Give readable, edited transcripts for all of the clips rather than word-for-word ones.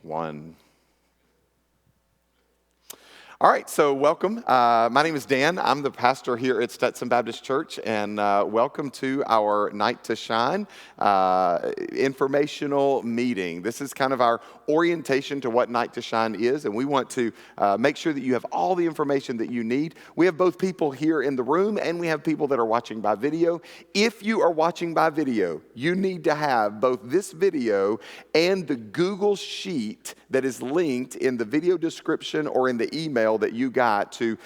One. All right, so welcome. My name is Dan. I'm the pastor here at Stetson Baptist Church, and welcome to our Night to Shine informational meeting. This is kind of our orientation to what Night to Shine is, and we want to make sure that you have all the information that you need. We have both people here in the room, and we have people that are watching by video. If you are watching by video, you need to have both this video and the Google Sheet that is linked in the video description or in the email that you got to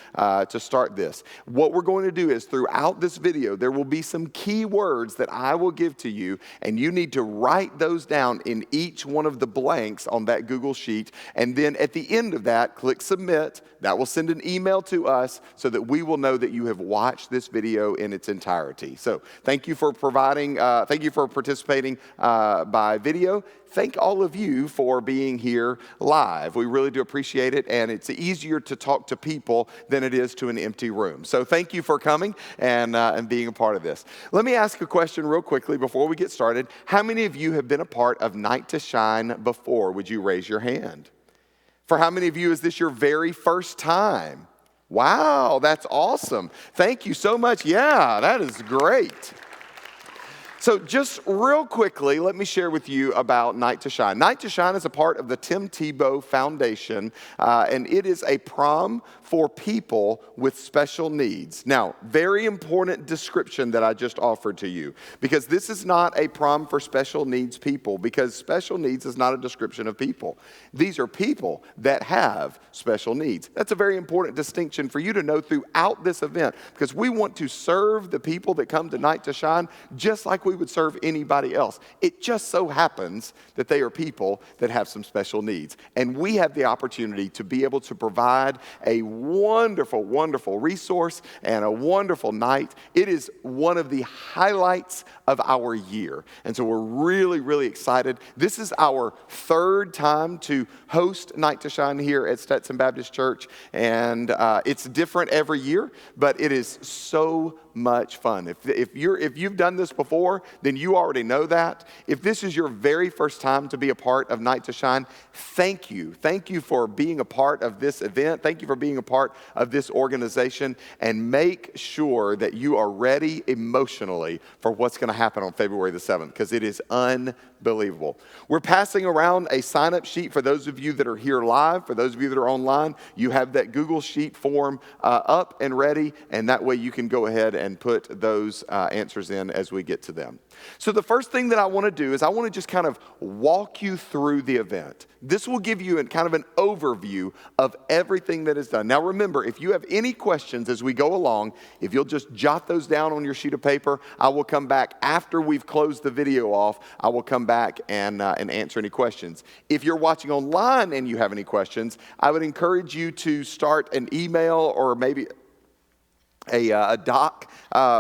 start this. What we're going to do is throughout this video, there will be some key words that I will give to you, and you need to write those down in each one of the blanks on that Google Sheet. And then at the end of that, click submit. That will send an email to us so that we will know that you have watched this video in its entirety. So thank you for participating by video. Thank all of you for being here live. We really do appreciate it, and it's easier to talk to people than it is to an empty room. So thank you for coming and being a part of this. Let me ask a question real quickly before we get started. How many of you have been a part of Night to Shine before? Would you raise your hand? For how many of you is this your very first time? Wow, that's awesome. Thank you so much. Yeah, that is great. So just real quickly, let me share with you about Night to Shine. Night to Shine is a part of the Tim Tebow Foundation, and it is a prom for people with special needs. Now, very important description that I just offered to you, because this is not a prom for special needs people, because special needs is not a description of people. These are people that have special needs. That's a very important distinction for you to know throughout this event, because we want to serve the people that come to Night to Shine just like we would serve anybody else. It just so happens that they are people that have some special needs. And we have the opportunity to be able to provide a wonderful, wonderful resource and a wonderful night. It is one of the highlights of our year. And so we're really, really excited. This is our third time to host Night to Shine here at Stetson Baptist Church. And it's different every year, but it is so much fun. If you've done this before, then you already know that. If this is your very first time to be a part of Night to Shine, thank you. Thank you for being a part of this event. Thank you for being a part of this organization, and make sure that you are ready emotionally for what's going to happen on February the 7th, because it is unbelievable. We're passing around a sign-up sheet for those of you that are here live. For those of you that are online, you have that Google Sheet form up and ready, and that way you can go ahead and put those answers in as we get to them. So the first thing that I want to do is I want to just kind of walk you through the event. This will give you kind of an overview of everything that is done. Now remember, if you have any questions as we go along, if you'll just jot those down on your sheet of paper, I will come back after we've closed the video off. I will come back and answer any questions. If you're watching online and you have any questions, I would encourage you to start an email or maybe a doc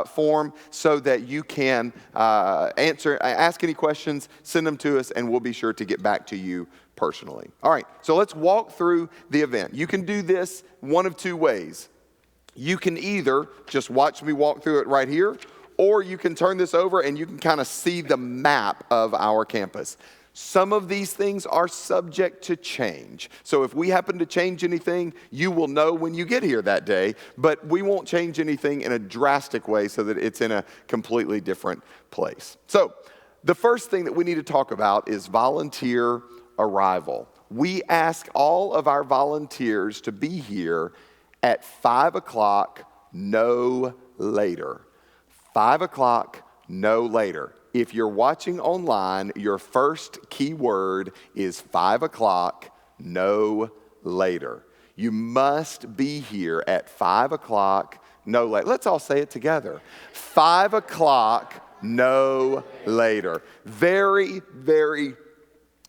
form so that you can ask any questions, send them to us, and we'll be sure to get back to you personally. All right, so let's walk through the event. You can do this one of two ways. You can either just watch me walk through it right here, or you can turn this over and you can kind of see the map of our campus. Some of these things are subject to change. So if we happen to change anything, you will know when you get here that day, but we won't change anything in a drastic way so that it's in a completely different place. So the first thing that we need to talk about is volunteer arrival. We ask all of our volunteers to be here at 5 o'clock, no later. 5 o'clock, no later. If you're watching online, your first keyword is 5 o'clock, no later. You must be here at 5 o'clock, no later. Let's all say it together. 5 o'clock, no later. Very, very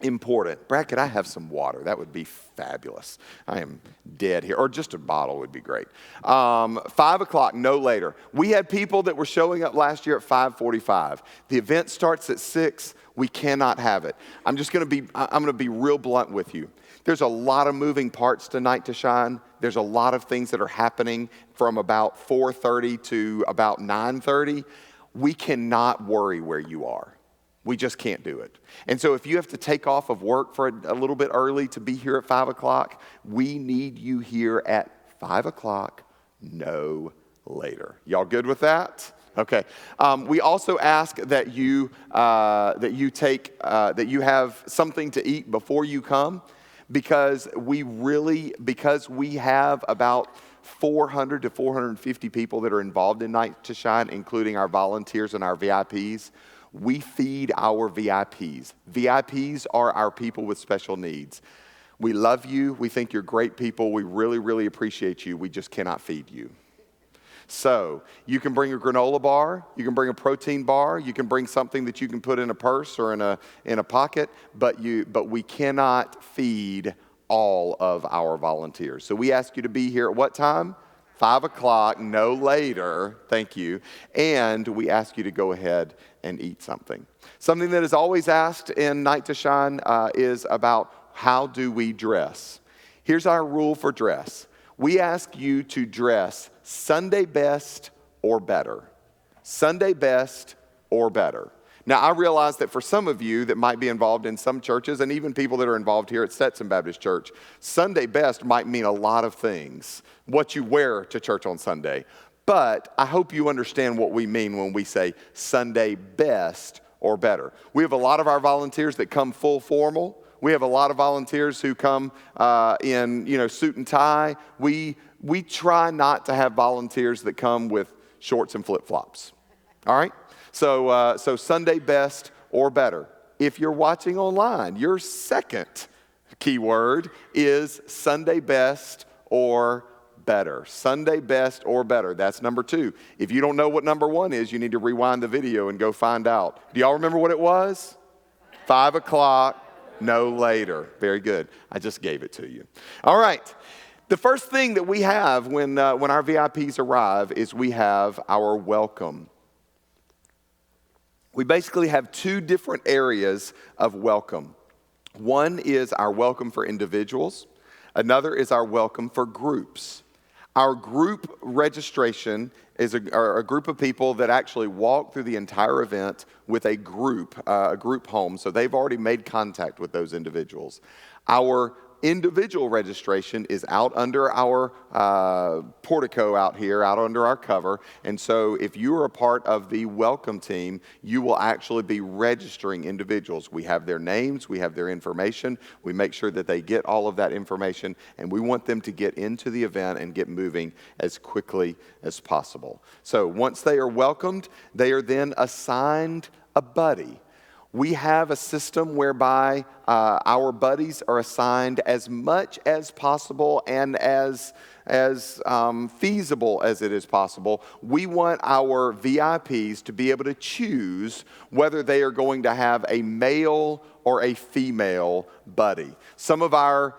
important. Brad, could I have some water? That would be fabulous. I am dead here. Or just a bottle would be great. 5 o'clock, no later. We had people that were showing up last year at 5:45. The event starts at 6. We cannot have it. I'm going to be real blunt with you. There's a lot of moving parts to Night to Shine. There's a lot of things that are happening from about 4:30 to about 9:30. We cannot worry where you are. We just can't do it. And so if you have to take off of work for a little bit early to be here at 5 o'clock, we need you here at 5 o'clock, no later. Y'all good with that? Okay. We also ask that you have something to eat before you come, because we have about 400 to 450 people that are involved in Night to Shine, including our volunteers and our VIPs. We feed our VIPs. VIPs are our people with special needs. We love you. We think you're great people. We really, really appreciate you. We just cannot feed you. So you can bring a granola bar, you can bring a protein bar, you can bring something that you can put in a purse or in a pocket, but we cannot feed all of our volunteers. So we ask you to be here at what time? 5 o'clock, no later. Thank you. And we ask you to go ahead and eat something. Something that is always asked in Night to Shine is about how do we dress. Here's our rule for dress. We ask you to dress Sunday best or better. Sunday best or better. Now, I realize that for some of you that might be involved in some churches, and even people that are involved here at Stetson Baptist Church, Sunday best might mean a lot of things, what you wear to church on Sunday. But I hope you understand what we mean when we say Sunday best or better. We have a lot of our volunteers that come full formal. We have a lot of volunteers who come in suit and tie. We try not to have volunteers that come with shorts and flip-flops. All right? So Sunday best or better. If you're watching online, your second keyword is Sunday best or better. Sunday best or better. That's number 2. If you don't know what number 1 is, you need to rewind the video and go find out. Do y'all remember what it was? 5 o'clock, no later. Very good. I just gave it to you. All right. The first thing that we have when our VIPs arrive is we have our welcome. We basically have 2 different areas of welcome. One is our welcome for individuals. Another is our welcome for groups. Our group registration is a group of people that actually walk through the entire event with a group home. So they've already made contact with those individuals. Our individual registration is out under our portico out here, out under our cover. And so if you are a part of the welcome team, you will actually be registering individuals. We have their names, we have their information. We make sure that they get all of that information, and we want them to get into the event and get moving as quickly as possible. So once they are welcomed, they are then assigned a buddy. We have a system whereby our buddies are assigned as much as possible and as feasible as it is possible. We want our VIPs to be able to choose whether they are going to have a male or a female buddy. Some of our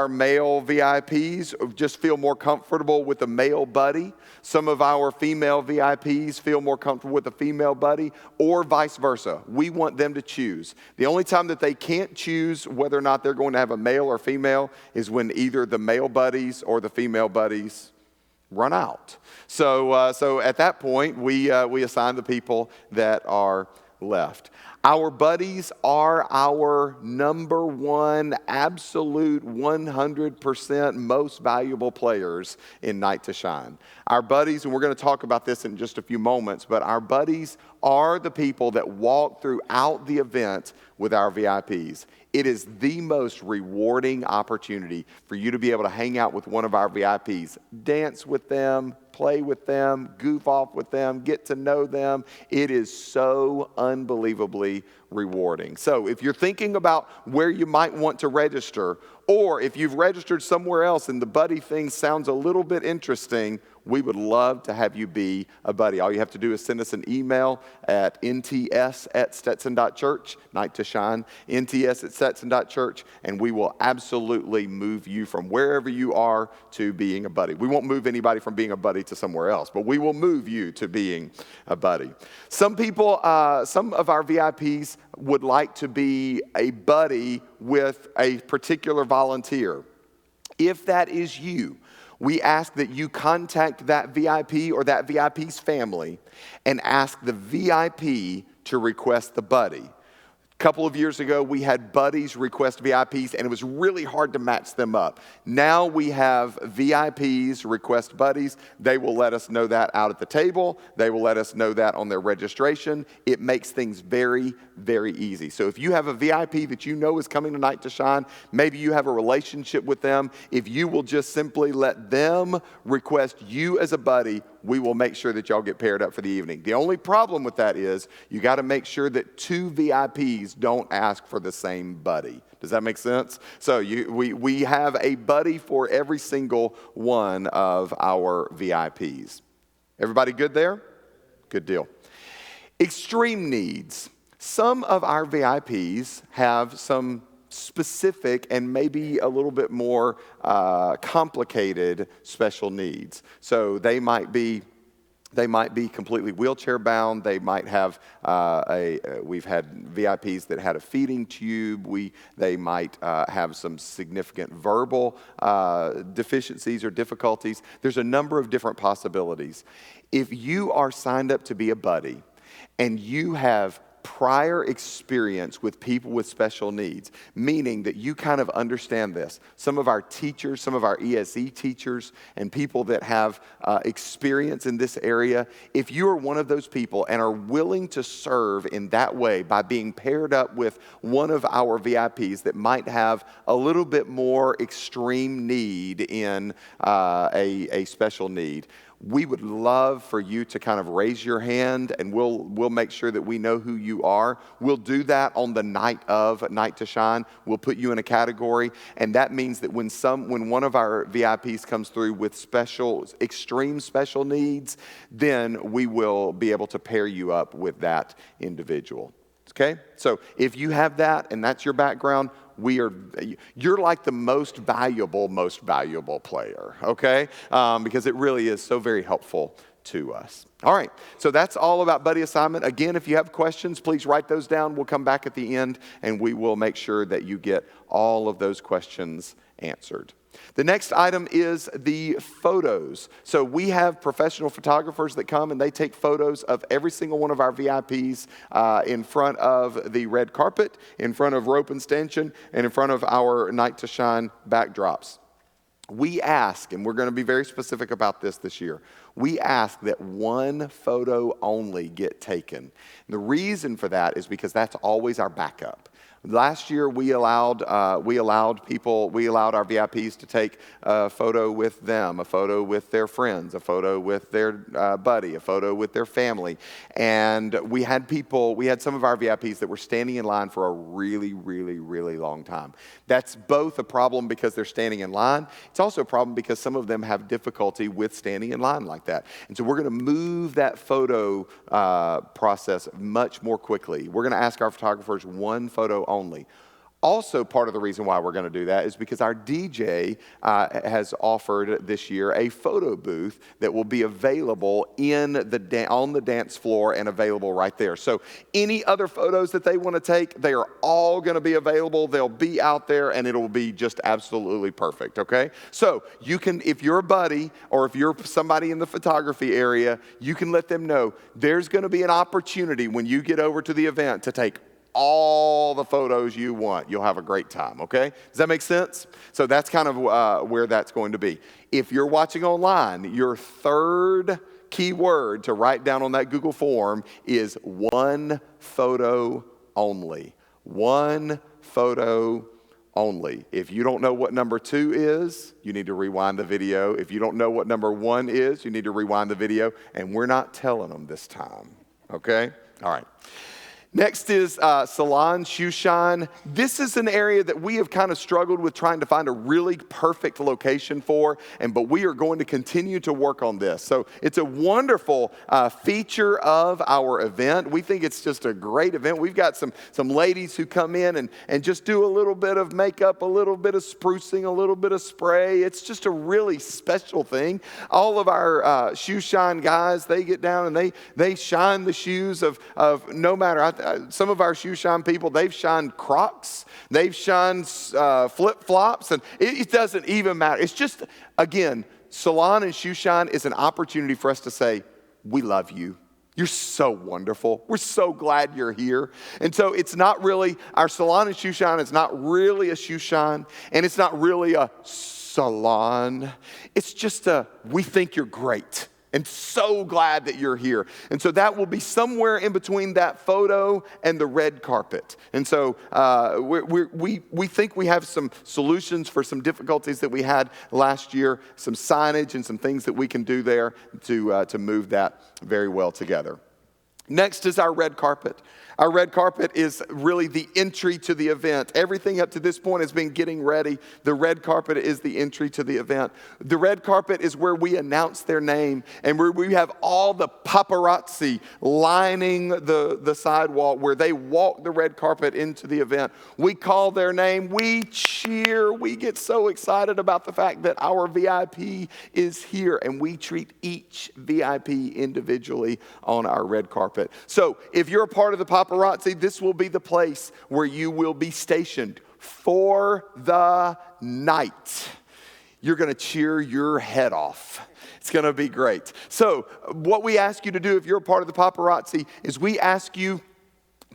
male VIPs just feel more comfortable with a male buddy. Some of our female VIPs feel more comfortable with a female buddy, or vice versa. We want them to choose. The only time that they can't choose whether or not they're going to have a male or female is when either the male buddies or the female buddies run out. So at that point, we assign the people that are left. Our buddies are our number 1 absolute 100% most valuable players in Night to Shine. Our buddies, and we're going to talk about this in just a few moments, but our buddies are the people that walk throughout the event with our VIPs. It is the most rewarding opportunity for you to be able to hang out with one of our VIPs, dance with them, play with them, goof off with them, get to know them. It is so unbelievably rewarding. So if you're thinking about where you might want to register, or if you've registered somewhere else and the buddy thing sounds a little bit interesting, we would love to have you be a buddy. All you have to do is send us an email at nts@stetson.church, Night to Shine, nts@stetson.church, and we will absolutely move you from wherever you are to being a buddy. We won't move anybody from being a buddy to somewhere else, but we will move you to being a buddy. Some of our VIPs would like to be a buddy with a particular volunteer. If that is you, we ask that you contact that VIP or that VIP's family and ask the VIP to request the buddy. A couple of years ago, we had buddies request VIPs, and it was really hard to match them up. Now we have VIPs request buddies. They will let us know that out at the table. They will let us know that on their registration. It makes things very, very easy. So if you have a VIP that you know is coming tonight to shine, maybe you have a relationship with them, if you will just simply let them request you as a buddy, we will make sure that y'all get paired up for the evening. The only problem with that is you got to make sure that two VIPs don't ask for the same buddy. Does that make sense? So we have a buddy for every single one of our VIPs. Everybody good there? Good deal. Extreme needs. Some of our VIPs have some specific and maybe a little bit more complicated special needs. So they might be completely wheelchair bound. They might have we've had VIPs that had a feeding tube. They might have some significant verbal deficiencies or difficulties. There's a number of different possibilities. If you are signed up to be a buddy and you have prior experience with people with special needs, meaning that you kind of understand this. Some of our teachers, some of our ESE teachers, and people that have experience in this area, if you are one of those people and are willing to serve in that way by being paired up with one of our VIPs that might have a little bit more extreme need in a special need, we would love for you to kind of raise your hand, and we'll make sure that we know who you are. We'll do that on the night of Night to Shine. We'll put you in a category, and that means that when one of our VIPs comes through with extreme special needs, then we will be able to pair you up with that individual. Okay? So if you have that and that's your background, you're like the most valuable player, okay? Because it really is so very helpful to us. All right, so that's all about buddy assignment. Again, if you have questions, please write those down. We'll come back at the end and we will make sure that you get all of those questions answered. The next item is the photos. So we have professional photographers that come and they take photos of every single one of our VIPs in front of the red carpet, in front of rope and stanchion, and in front of our Night to Shine backdrops. We ask, and we're going to be very specific about this year, we ask that one photo only get taken. And the reason for that is because that's always our backup. Last year, we allowed our VIPs to take a photo with them, a photo with their friends, a photo with their buddy, a photo with their family. And we had some of our VIPs that were standing in line for a really, really, really long time. That's both a problem because they're standing in line. It's also a problem because some of them have difficulty with standing in line like that. And so we're going to move that photo process much more quickly. We're going to ask our photographers one photo only. Also, part of the reason why we're going to do that is because our DJ has offered this year a photo booth that will be available on the dance floor and available right there. So any other photos that they want to take, they are all going to be available. They'll be out there and it'll be just absolutely perfect, okay? So you can, if you're a buddy or if you're somebody in the photography area, you can let them know there's going to be an opportunity when you get over to the event to take all the photos you want. You'll have a great time, okay? Does that make sense? So that's kind of where that's going to be. If you're watching online, your third keyword to write down on that Google form is one photo only. One photo only. If you don't know what number 2 is, you need to rewind the video. If you don't know what number 1 is, you need to rewind the video. And we're not telling them this time, okay? All right. Next is Salon Shoeshine. This is an area that we have kind of struggled with trying to find a really perfect location for, but we are going to continue to work on this. So it's a wonderful feature of our event. We think it's just a great event. We've got some ladies who come in and just do a little bit of makeup, a little bit of sprucing, a little bit of spray. It's just a really special thing. All of our shoe shine guys, they get down and they shine the shoes of no matter. Some of our shoe shine people, they've shined Crocs, they've shined flip-flops, and it doesn't even matter. It's just, again, Salon and Shoeshine is an opportunity for us to say, we love you. You're so wonderful. We're so glad you're here. And so it's not really, our Salon and Shoeshine is not really a shoeshine, and it's not really a salon. It's just we think you're great and so glad that you're here. And so that will be somewhere in between that photo and the red carpet. And so we think we have some solutions for some difficulties that we had last year, some signage and some things that we can do there to move that very well together. Next is our red carpet. Our red carpet is really the entry to the event. Everything up to this point has been getting ready. The red carpet is the entry to the event. The red carpet is where we announce their name and where we have all the paparazzi lining the sidewalk where they walk the red carpet into the event. We call their name. We cheer. We get so excited about the fact that our VIP is here, and we treat each VIP individually on our red carpet. So if you're a part of the paparazzi, this will be the place where you will be stationed for the night. You're going to cheer your head off. It's going to be great. So what we ask you to do if you're a part of the paparazzi is we ask you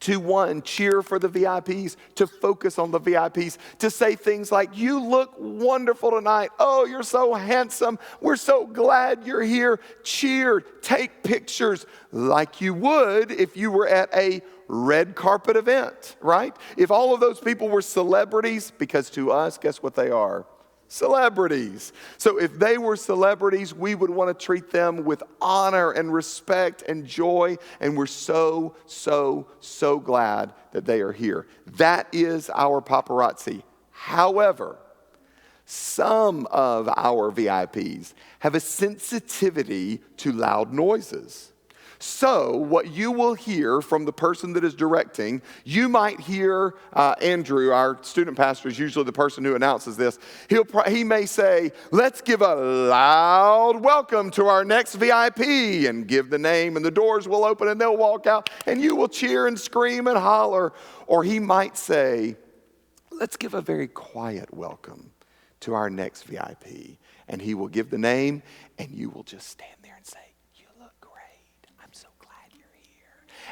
to, one, cheer for the VIPs, to focus on the VIPs, to say things like, you look wonderful tonight. Oh, you're so handsome. We're so glad you're here. Cheer, take pictures like you would if you were at a red carpet event, right? If all of those people were celebrities, because to us, guess what they are? Celebrities. So if they were celebrities, we would want to treat them with honor and respect and joy. And we're so, so, so glad that they are here. That is our paparazzi. However, some of our VIPs have a sensitivity to loud noises. So what you will hear from the person that is directing, you might hear Andrew, our student pastor, is usually the person who announces this. He may say, let's give a loud welcome to our next VIP, and give the name, and the doors will open and they'll walk out and you will cheer and scream and holler. Or he might say, let's give a very quiet welcome to our next VIP. And he will give the name and you will just stand there and say,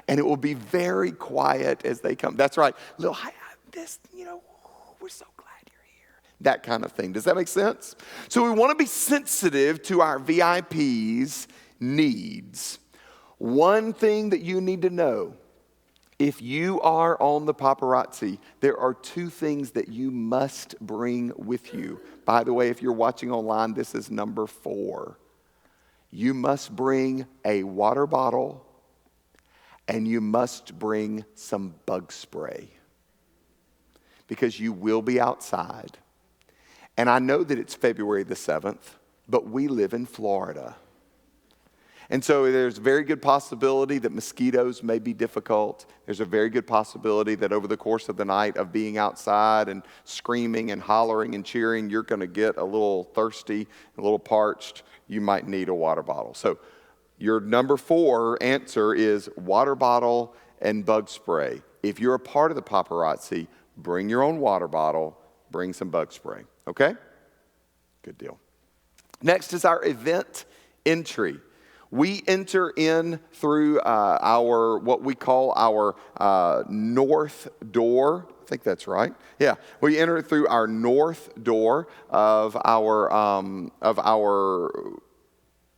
and it will be very quiet as they come. That's right. Little hi, we're so glad you're here. That kind of thing. Does that make sense? So we want to be sensitive to our VIPs' needs. One thing that you need to know, if you are on the paparazzi, there are two things that you must bring with you. By the way, if you're watching online, this is number 4. You must bring a water bottle, and you must bring some bug spray, because you will be outside. And I know that it's February the 7th, but we live in Florida. And so there's a very good possibility that mosquitoes may be difficult. There's a very good possibility that over the course of the night of being outside and screaming and hollering and cheering, you're going to get a little thirsty, a little parched. You might need a water bottle. So your number 4 answer is water bottle and bug spray. If you're a part of the paparazzi, bring your own water bottle, bring some bug spray. Okay? Good deal. Next is our event entry. We enter in through what we call our north door. I think that's right. Yeah, we enter through our north door of our.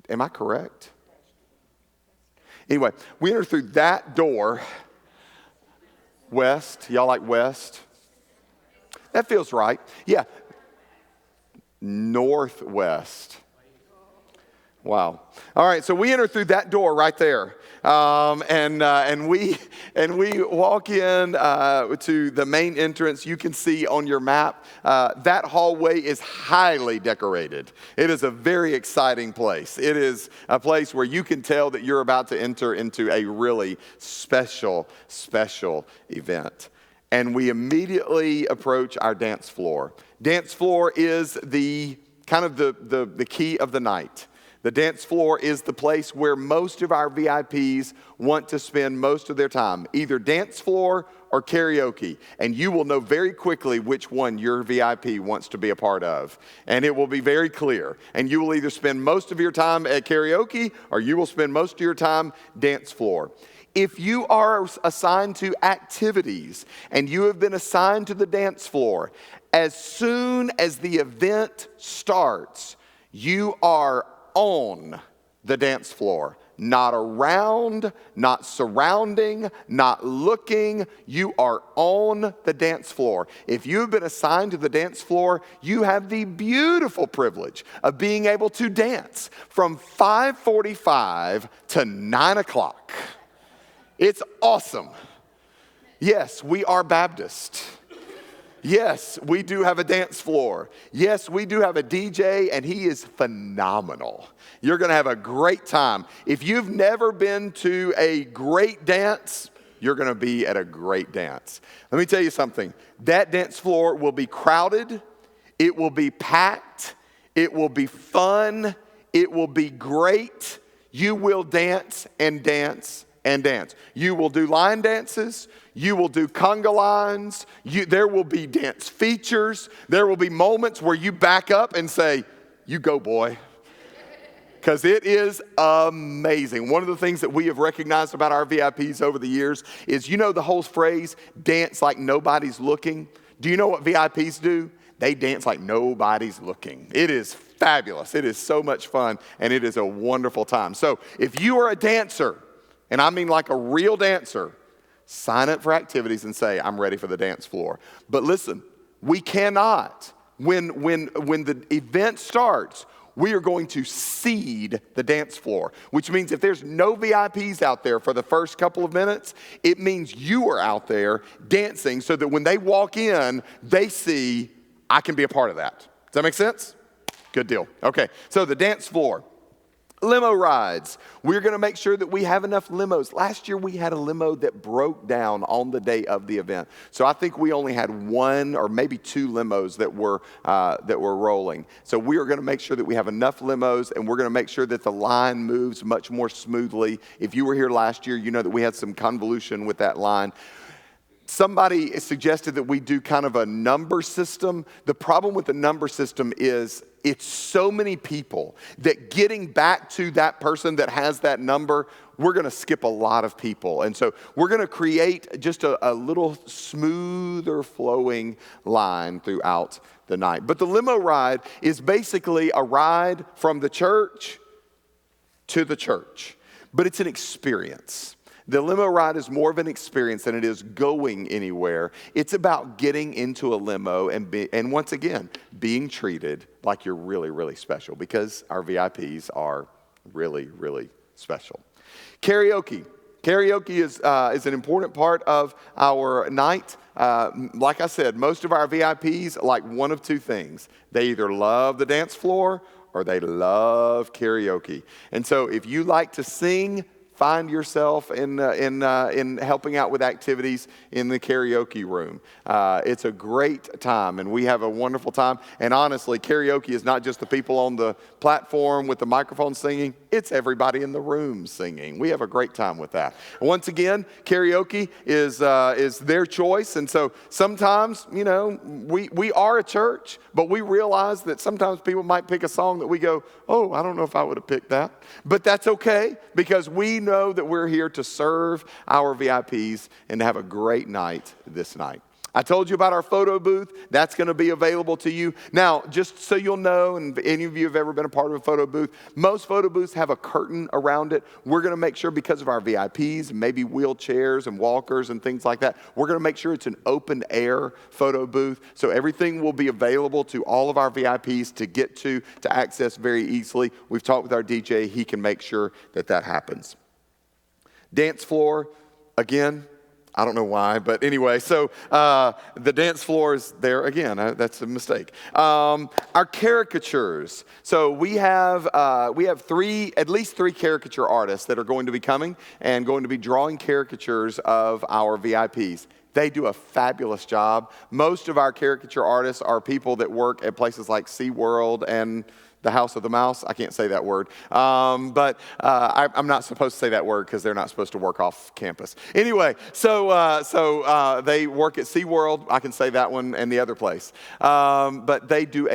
Am I correct? Anyway, we enter through that door. West. Y'all like west? That feels right. Yeah. Northwest. Wow. All right, so we enter through that door right there, and we walk in to the main entrance. You can see on your map that hallway is highly decorated. It is a very exciting place. It is a place where you can tell that you're about to enter into a really special event. And we immediately approach our dance floor. Dance floor is the kind of the key of the night. The dance floor is the place where most of our VIPs want to spend most of their time, either dance floor or karaoke, and you will know very quickly which one your VIP wants to be a part of. And it will be very clear. And you will either spend most of your time at karaoke or you will spend most of your time dance floor. If you are assigned to activities and you have been assigned to the dance floor, as soon as the event starts, you are on the dance floor. Not around, not surrounding, not looking. You are on the dance floor. If you have been assigned to the dance floor, you have the beautiful privilege of being able to dance from 5:45 to 9 o'clock. It's awesome. Yes, we are Baptist. Yes, we do have a dance floor. Yes, we do have a DJ, and he is phenomenal. You're going to have a great time. If you've never been to a great dance, you're going to be at a great dance. Let me tell you something. That dance floor will be crowded. It will be packed. It will be fun. It will be great. You will dance and dance and dance. You will do line dances. You will do conga lines. There will be dance features. There will be moments where you back up and say, "You go, boy." Because it is amazing. One of the things that we have recognized about our VIPs over the years is, you know the whole phrase, dance like nobody's looking? Do you know what VIPs do? They dance like nobody's looking. It is fabulous. It is so much fun, and it is a wonderful time. So if you are a dancer, and I mean like a real dancer, sign up for activities and say, "I'm ready for the dance floor." But listen, we cannot, when the event starts, we are going to seed the dance floor, which means if there's no VIPs out there for the first couple of minutes, it means you are out there dancing so that when they walk in, they see, I can be a part of that. Does that make sense? Good deal. Okay, so the dance floor. Limo rides. We're going to make sure that we have enough limos. Last year we had a limo that broke down on the day of the event. So I think we only had one or maybe two limos that were rolling. So we are going to make sure that we have enough limos, and we're going to make sure that the line moves much more smoothly. If you were here last year, you know that we had some convolution with that line. Somebody suggested that we do kind of a number system. The problem with the number system is it's so many people that getting back to that person that has that number, we're going to skip a lot of people. And so we're going to create just a little smoother flowing line throughout the night. But the limo ride is basically a ride from the church to the church. But it's an experience. The limo ride is more of an experience than it is going anywhere. It's about getting into a limo and once again, being treated like you're really, really special, because our VIPs are really, really special. Karaoke. Karaoke is an important part of our night. Like I said, most of our VIPs like one of two things. They either love the dance floor or they love karaoke. And so if you like to sing, find yourself in helping out with activities in the karaoke room. It's a great time, and we have a wonderful time. And honestly, karaoke is not just the people on the platform with the microphone singing. It's everybody in the room singing. We have a great time with that. Once again, karaoke is their choice. And so sometimes, you know, we are a church, but we realize that sometimes people might pick a song that we go, "Oh, I don't know if I would have picked that." But that's okay, because we know that we're here to serve our VIPs and to have a great night this night. I told you about our photo booth. That's going to be available to you. Now, just so you'll know, and any of you have ever been a part of a photo booth, most photo booths have a curtain around it. We're going to make sure, because of our VIPs, maybe wheelchairs and walkers and things like that, we're going to make sure it's an open air photo booth. So everything will be available to all of our VIPs to get to access very easily. We've talked with our DJ. He can make sure that that happens. Dance floor, again, I don't know why, but anyway, so the dance floor is there again. That's a mistake. Our caricatures. So we have at least three caricature artists that are going to be coming and going to be drawing caricatures of our VIPs. They do a fabulous job. Most of our caricature artists are people that work at places like SeaWorld and the house of the mouse. I can't say that word. But I'm not supposed to say that word because they're not supposed to work off campus. Anyway, so they work at SeaWorld. I can say that one and the other place. But they do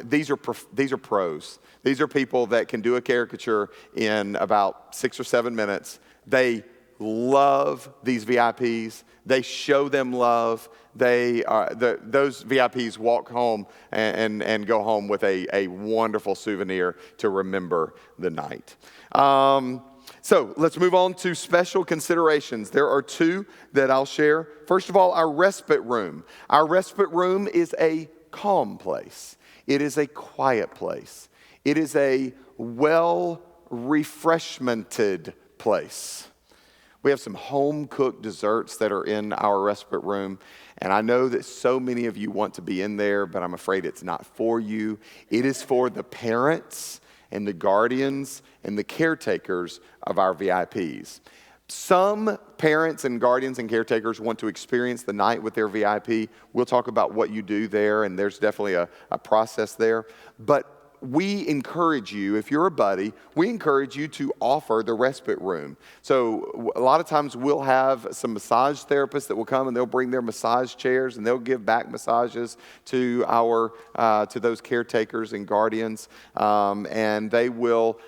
these are pros. These are people that can do a caricature in about 6 or 7 minutes. They love these VIPs. They show them love. Those VIPs walk home and go home with a wonderful souvenir to remember the night. So let's move on to special considerations. There are 2 that I'll share. First of all, our respite room. Our respite room is a calm place. It is a quiet place. It is a well-refreshmented place. We have some home-cooked desserts that are in our respite room, and I know that so many of you want to be in there, but I'm afraid it's not for you. It is for the parents and the guardians and the caretakers of our VIPs. Some parents and guardians and caretakers want to experience the night with their VIP. We'll talk about what you do there, and there's definitely a process there. But we encourage you, if you're a buddy, we encourage you to offer the respite room. So a lot of times we'll have some massage therapists that will come and they'll bring their massage chairs and they'll give back massages to those caretakers and guardians, and they will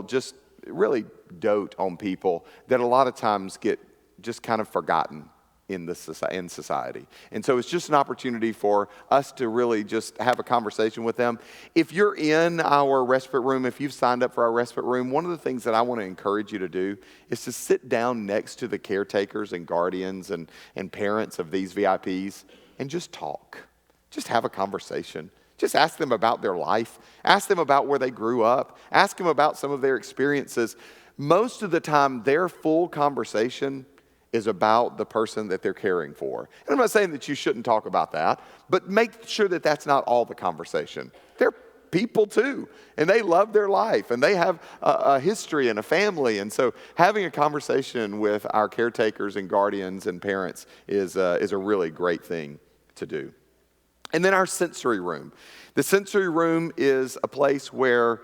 just really dote on people that a lot of times get just kind of forgotten in society. And so it's just an opportunity for us to really just have a conversation with them. If you're in our respite room, if you've signed up for our respite room, one of the things that I want to encourage you to do is to sit down next to the caretakers and guardians and parents of these VIPs and just talk. Just have a conversation. Just ask them about their life. Ask them about where they grew up. Ask them about some of their experiences. Most of the time, their full conversation is about the person that they're caring for. And I'm not saying that you shouldn't talk about that, but make sure that that's not all the conversation. They're people too, and they love their life, and they have a history and a family. And so having a conversation with our caretakers and guardians and parents is a really great thing to do. And then our sensory room. The sensory room is a place where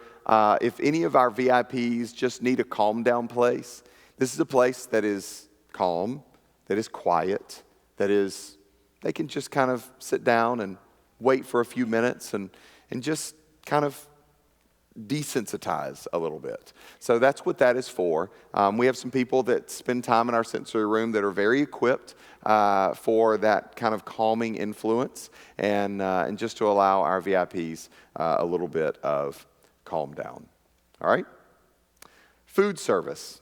if any of our VIPs just need a calm down place, this is a place that is calm, that is quiet, they can just kind of sit down and wait for a few minutes and just kind of desensitize a little bit. So that's what that is for. We have some people that spend time in our sensory room that are very equipped for that kind of calming influence and just to allow our VIPs a little bit of calm down. All right? Food service.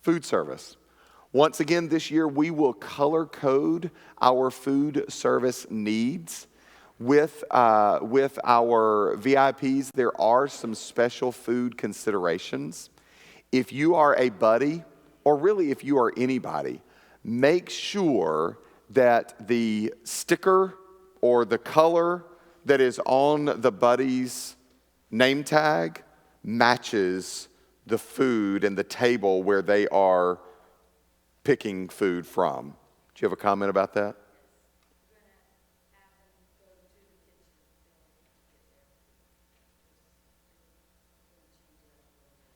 Food service. Once again, this year, we will color code our food service needs. With our VIPs, there are some special food considerations. If you are a buddy, or really if you are anybody, make sure that the sticker or the color that is on the buddy's name tag matches the food and the table where they are picking food from. Do you have a comment about that?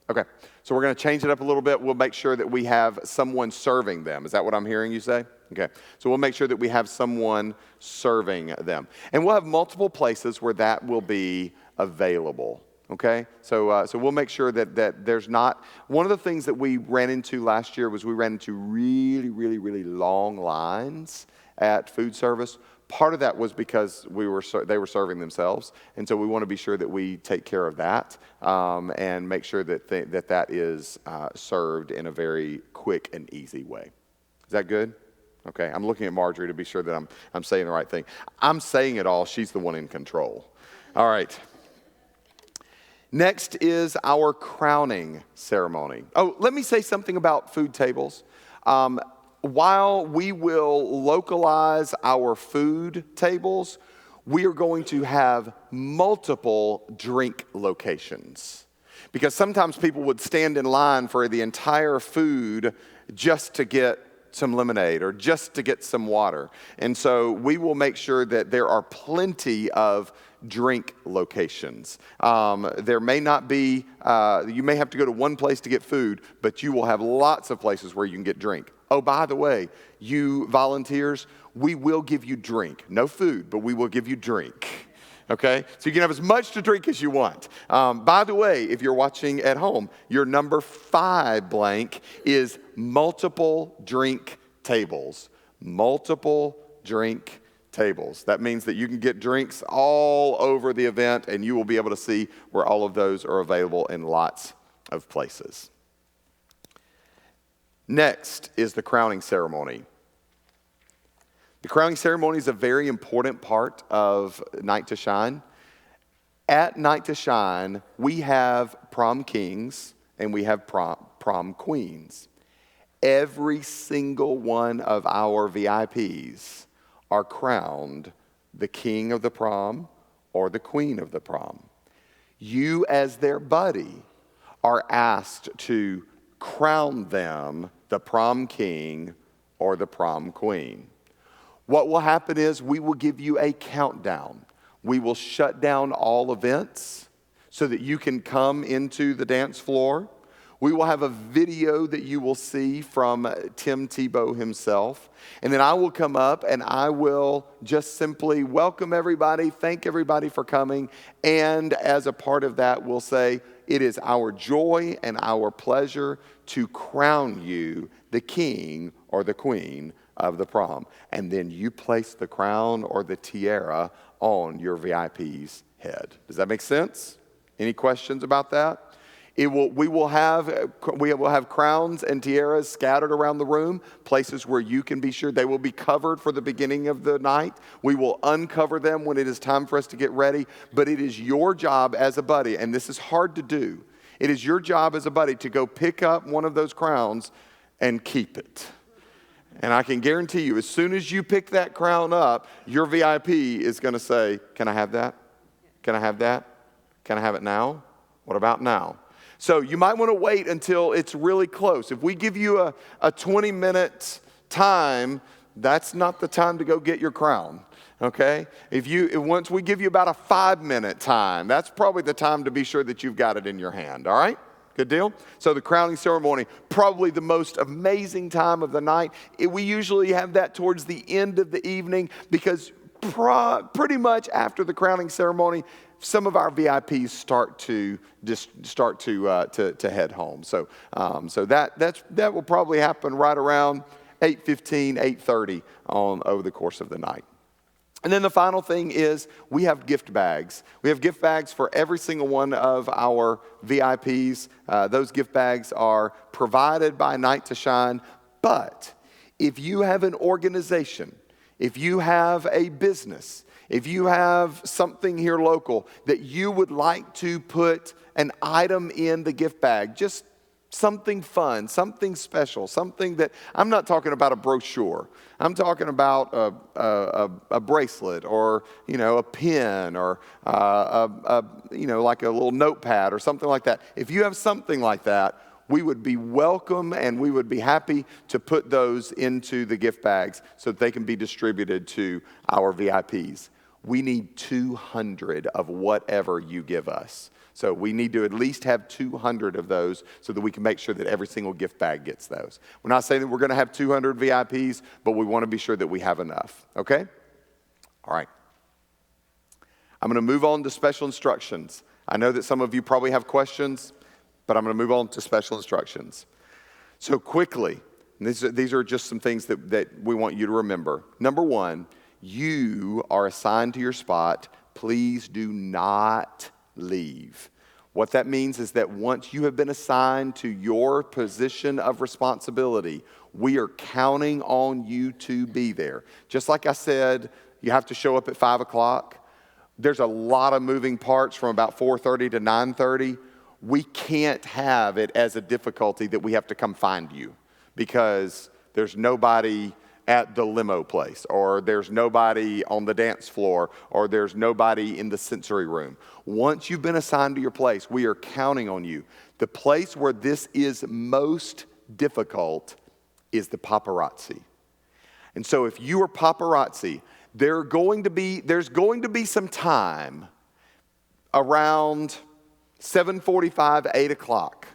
Okay, so we're going to change it up a little bit. We'll make sure that we have someone serving them. Is that what I'm hearing you say? Okay, so we'll make sure that we have someone serving them. And we'll have multiple places where that will be available. Okay, so we'll make sure that there's not. One of the things that we ran into last year was we ran into really, really, really long lines at food service. Part of that was because they were serving themselves, and so we want to be sure that we take care of that and make sure that that is served in a very quick and easy way. Is that good? Okay, I'm looking at Marjorie to be sure that I'm saying the right thing. I'm saying it all. She's the one in control. All right. Next is our crowning ceremony. Oh, let me say something about food tables. While we will localize our food tables, we are going to have multiple drink locations. Because sometimes people would stand in line for the entire food just to get some lemonade or just to get some water. And so we will make sure that there are plenty of drink locations. There may not be, you may have to go to one place to get food, but you will have lots of places where you can get drink. Oh, by the way, you volunteers, we will give you drink. No food, but we will give you drink. Okay? So you can have as much to drink as you want. By the way, if you're watching at home, your number 5 blank is multiple drink tables. Multiple drink tables. That means that you can get drinks all over the event, and you will be able to see where all of those are available in lots of places. Next is the crowning ceremony. The crowning ceremony is a very important part of Night to Shine. At Night to Shine, we have prom kings and we have prom queens. Every single one of our VIPs are crowned the king of the prom or the queen of the prom. You, as their buddy, are asked to crown them the prom king or the prom queen. What will happen is we will give you a countdown. We will shut down all events so that you can come into the dance floor. We will have a video that you will see from Tim Tebow himself. And then I will come up and I will just simply welcome everybody, thank everybody for coming. And as a part of that, we'll say, it is our joy and our pleasure to crown you the king or the queen of the prom. And then you place the crown or the tiara on your VIP's head. Does that make sense? Any questions about that? We will have crowns and tiaras scattered around the room, places where you can be sure they will be covered for the beginning of the night. We will uncover them when it is time for us to get ready, but it is your job as a buddy, and this is hard to do. It is your job as a buddy to go pick up one of those crowns and keep it. And I can guarantee you, as soon as you pick that crown up, your VIP is going to say, can I have that? Can I have that? Can I have it now? What about now? So you might want to wait until it's really close. If we give you a 20-minute time, that's not the time to go get your crown, okay? Once we give you about a 5-minute time, that's probably the time to be sure that you've got it in your hand, all right? Good deal? So the crowning ceremony, probably the most amazing time of the night. We usually have that towards the end of the evening because pretty much after the crowning ceremony, some of our VIPs start to head home. So that will probably happen right around 8:15, 8:30 over the course of the night. And then the final thing is we have gift bags. We have gift bags for every single one of our VIPs. Those gift bags are provided by Night to Shine. But if you have an organization, if you have a business, if you have something here local that you would like to put an item in the gift bag, just something fun, something special, something that, I'm not talking about a brochure. I'm talking about a bracelet or, a pen or, like a little notepad or something like that. If you have something like that, we would be welcome and we would be happy to put those into the gift bags so that they can be distributed to our VIPs. We need 200 of whatever you give us. So we need to at least have 200 of those so that we can make sure that every single gift bag gets those. We're not saying that we're going to have 200 VIPs, but we want to be sure that we have enough. Okay? All right. I'm going to move on to special instructions. I know that some of you probably have questions, but I'm going to move on to special instructions. So quickly, these are just some things that we want you to remember. Number one, you are assigned to your spot. Please do not leave. What that means is that once you have been assigned to your position of responsibility, we are counting on you to be there. Just like I said, you have to show up at 5 o'clock. There's a lot of moving parts from about 4:30 to 9:30. We can't have it as a difficulty that we have to come find you because there's nobody at the limo place, or there's nobody on the dance floor, or there's nobody in the sensory room. Once you've been assigned to your place, we are counting on you. The place where this is most difficult is the paparazzi. And so if you are paparazzi, there's going to be some time around 7:45, 8 o'clock.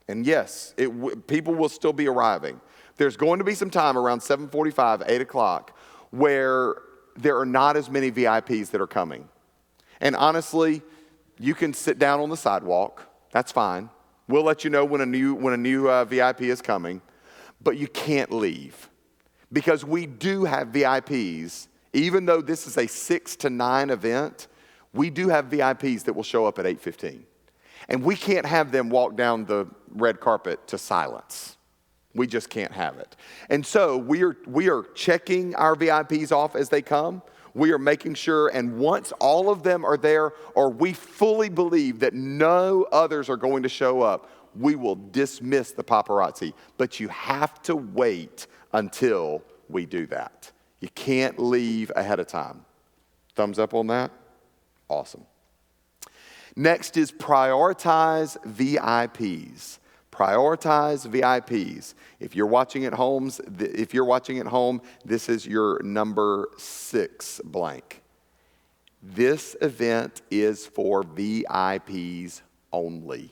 And yes, people will still be arriving. There's going to be some time around 7:45, 8 o'clock where there are not as many VIPs that are coming. And honestly, you can sit down on the sidewalk. That's fine. We'll let you know when a new VIP is coming. But you can't leave. Because we do have VIPs, even though this is a 6 to 9 event, we do have VIPs that will show up at 8:15. And we can't have them walk down the red carpet to silence. We just can't have it. And so we are checking our VIPs off as they come. We are making sure, and once all of them are there, or we fully believe that no others are going to show up, we will dismiss the paparazzi. But you have to wait until we do that. You can't leave ahead of time. Thumbs up on that? Awesome. Next is prioritize VIPs. Prioritize VIPs. If you're watching at home, this is your number 6 blank. This event is for VIPs only.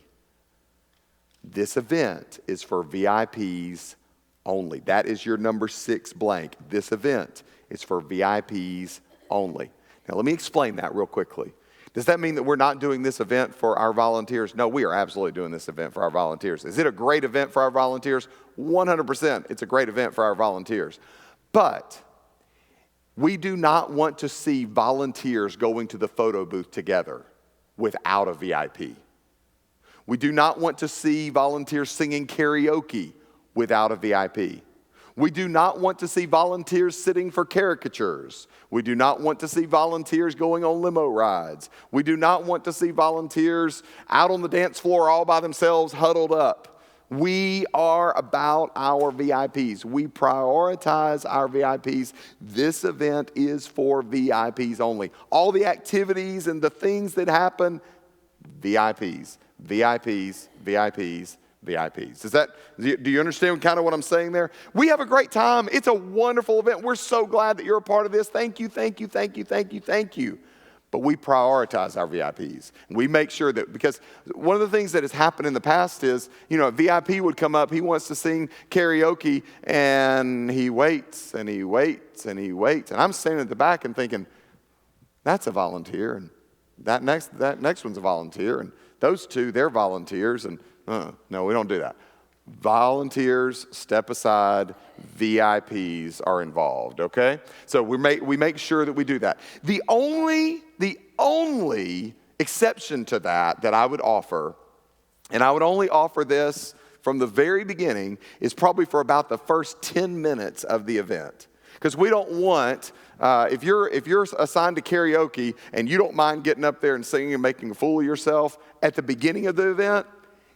This event is for VIPs only. That is your number 6 blank. This event is for VIPs only. Now let me explain that real quickly. Does that mean that we're not doing this event for our volunteers? No, we are absolutely doing this event for our volunteers. Is it a great event for our volunteers? 100%. It's a great event for our volunteers. But we do not want to see volunteers going to the photo booth together without a VIP. We do not want to see volunteers singing karaoke without a VIP. We do not want to see volunteers sitting for caricatures. We do not want to see volunteers going on limo rides. We do not want to see volunteers out on the dance floor all by themselves, huddled up. We are about our VIPs. We prioritize our VIPs. This event is for VIPs only. All the activities and the things that happen, VIPs, VIPs, VIPs, VIPs. Do you understand kind of what I'm saying there? We have a great time. It's a wonderful event. We're so glad that you're a part of this. Thank you, thank you, thank you, thank you, thank you. But we prioritize our VIPs. And we make sure that, because one of the things that has happened in the past is, a VIP would come up, he wants to sing karaoke, and he waits, and he waits, and he waits. And I'm standing at the back and thinking, that's a volunteer, and that next one's a volunteer, and those two, they're volunteers, and no, we don't do that. Volunteers step aside, VIPs are involved, okay? So we make sure that we do that. The only exception to that I would offer, and I would only offer this from the very beginning, is probably for about the first 10 minutes of the event. Because we don't want, if you're assigned to karaoke and you don't mind getting up there and singing and making a fool of yourself at the beginning of the event,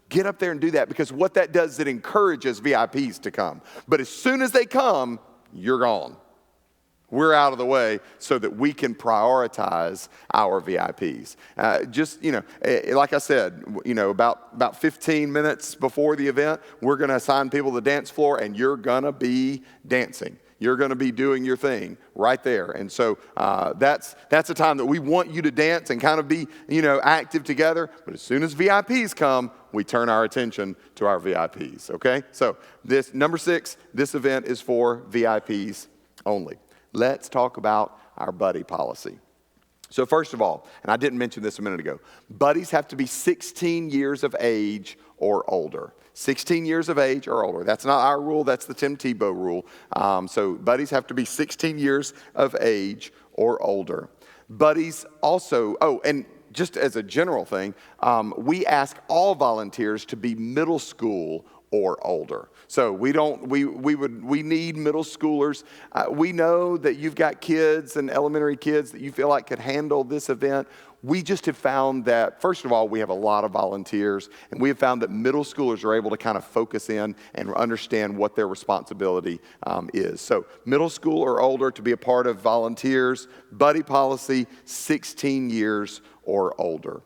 get up there and do that, because what that does is it encourages VIPs to come. But as soon as they come, you're gone. We're out of the way so that we can prioritize our VIPs. Like I said, about 15 minutes before the event, we're going to assign people to the dance floor, and you're going to be dancing. You're going to be doing your thing right there. And so that's a time that we want you to dance and kind of be, active together. But as soon as VIPs come, we turn our attention to our VIPs, okay? So this, number 6, this event is for VIPs only. Let's talk about our buddy policy. So first of all, and I didn't mention this a minute ago, buddies have to be 16 years of age or older. 16 years of age or older. That's not our rule, that's the Tim Tebow rule. So buddies have to be 16 years of age or older. Buddies also, and just as a general thing, we ask all volunteers to be middle school or older. So we need middle schoolers. We know that you've got kids and elementary kids that you feel like could handle this event. We just have found that, first of all, we have a lot of volunteers, and we have found that middle schoolers are able to kind of focus in and understand what their responsibility is. So middle school or older to be a part of volunteers, buddy policy, 16 years or older.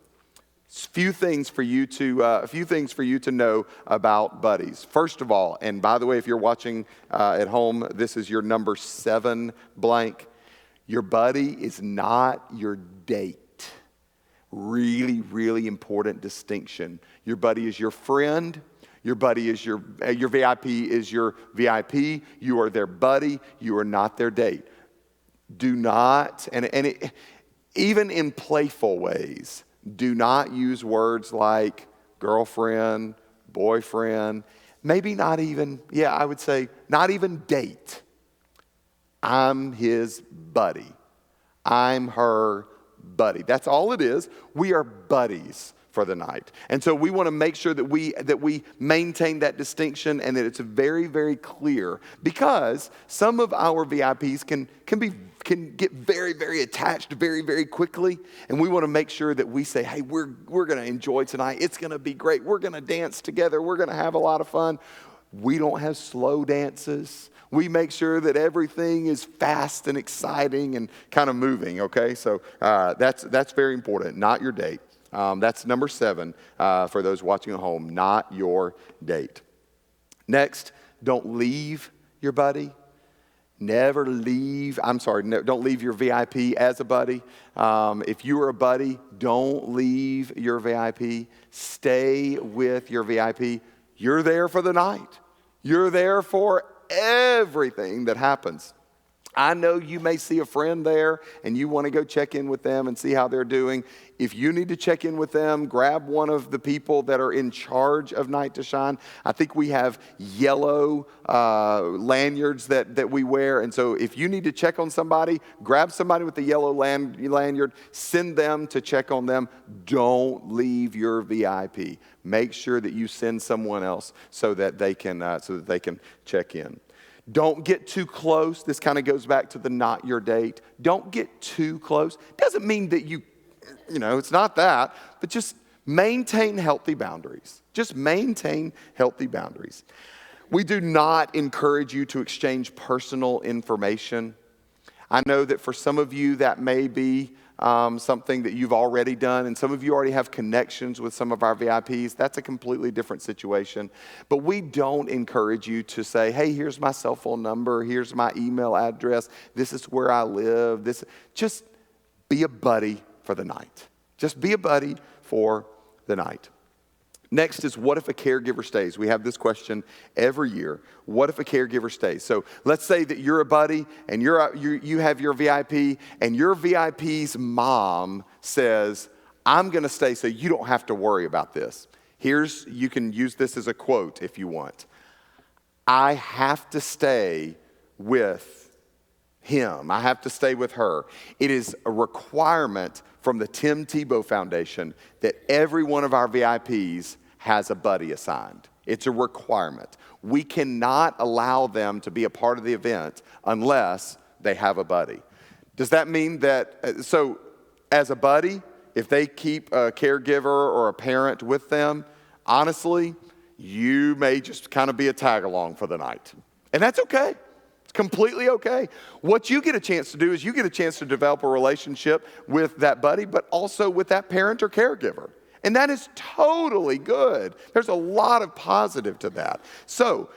A few things for you to know about buddies. First of all, and by the way, if you're watching at home, this is your number 7 blank. Your buddy is not your date. Really, really important distinction. Your buddy is your friend. Your buddy is your VIP is your VIP. You are their buddy. You are not their date. Do not, even in playful ways, do not use words like girlfriend, boyfriend, maybe not even, I would say not even date. I'm his buddy. I'm her buddy. That's all it is. We are buddies for the night. And so we want to make sure that we maintain that distinction and that it's very, very clear, because some of our VIPs can get very, very attached very, very quickly. And we want to make sure that we say, hey, we're going to enjoy tonight. It's going to be great. We're going to dance together. We're going to have a lot of fun. We don't have slow dances. We make sure that everything is fast and exciting and kind of moving, okay? So that's very important, not your date. That's number 7 for those watching at home, not your date. Next, don't leave your buddy. Never leave, don't leave your VIP as a buddy. If you are a buddy, don't leave your VIP. Stay with your VIP. You're there for the night. You're there for everything that happens. I know you may see a friend there and you want to go check in with them and see how they're doing. If you need to check in with them, grab one of the people that are in charge of Night to Shine. I think we have yellow lanyards that we wear. And so if you need to check on somebody, grab somebody with the yellow lanyard, send them to check on them. Don't leave your VIP. Make sure that you send someone else so that they can check in. Don't get too close. This kind of goes back to the not your date. Don't get too close. Doesn't mean that it's not that, but just maintain healthy boundaries. Just maintain healthy boundaries. We do not encourage you to exchange personal information. I know that for some of you that may be something that you've already done, and some of you already have connections with some of our VIPs. That's a completely different situation. But we don't encourage you to say, hey, here's my cell phone number, here's my email address, this is where I live. Just be a buddy for the night. Just be a buddy for the night. Next is, what if a caregiver stays? We have this question every year. What if a caregiver stays? So let's say that you're a buddy and you have your VIP, and your VIP's mom says, I'm going to stay so you don't have to worry about this. You can use this as a quote if you want. I have to stay with him. I have to stay with her. It is a requirement from the Tim Tebow Foundation that every one of our VIPs has a buddy assigned. It's a requirement. We cannot allow them to be a part of the event unless they have a buddy. Does that mean that, so as a buddy, if they keep a caregiver or a parent with them, honestly, you may just kind of be a tag along for the night. And that's okay. It's completely okay. What you get a chance to do is you get a chance to develop a relationship with that buddy, but also with that parent or caregiver. And that is totally good. There's a lot of positive to that. So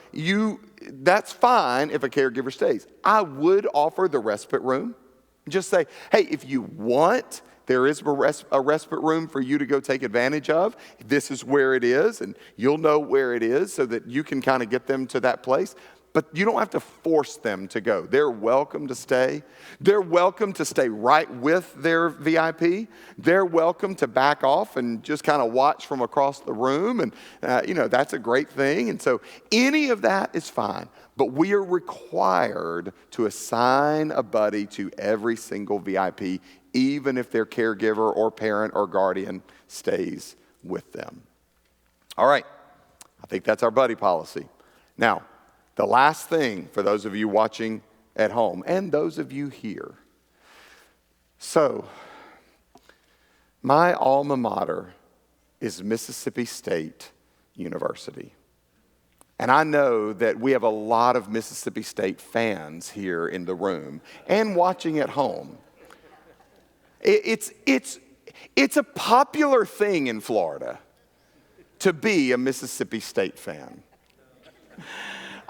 that's fine if a caregiver stays. I would offer the respite room. Just say, hey, if you want, there is a respite room for you to go take advantage of. This is where it is, and you'll know where it is so that you can kind of get them to that place. But you don't have to force them to go. They're welcome to stay. They're welcome to stay right with their VIP. They're welcome to back off and just kind of watch from across the room. And, that's a great thing. And so any of that is fine. But we are required to assign a buddy to every single VIP, even if their caregiver or parent or guardian stays with them. All right. I think that's our buddy policy. Now, the last thing for those of you watching at home and those of you here. So, my alma mater is Mississippi State University. And I know that we have a lot of Mississippi State fans here in the room and watching at home. It's It's a popular thing in Florida to be a Mississippi State fan.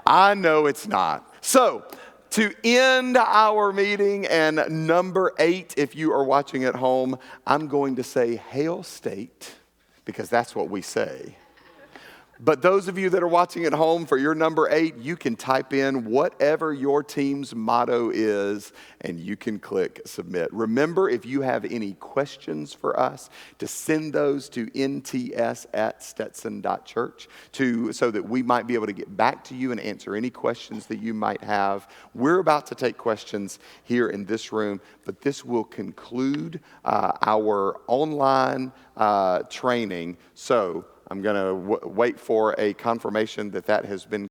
I know it's not. So, to end our meeting, and number 8, if you are watching at home, I'm going to say Hail State, because that's what we say. But those of you that are watching at home, for your number 8, you can type in whatever your team's motto is, and you can click submit. Remember, if you have any questions for us, to send those to nts@stetson.church so that we might be able to get back to you and answer any questions that you might have. We're about to take questions here in this room, but this will conclude our online training. So I'm going to wait for a confirmation that has been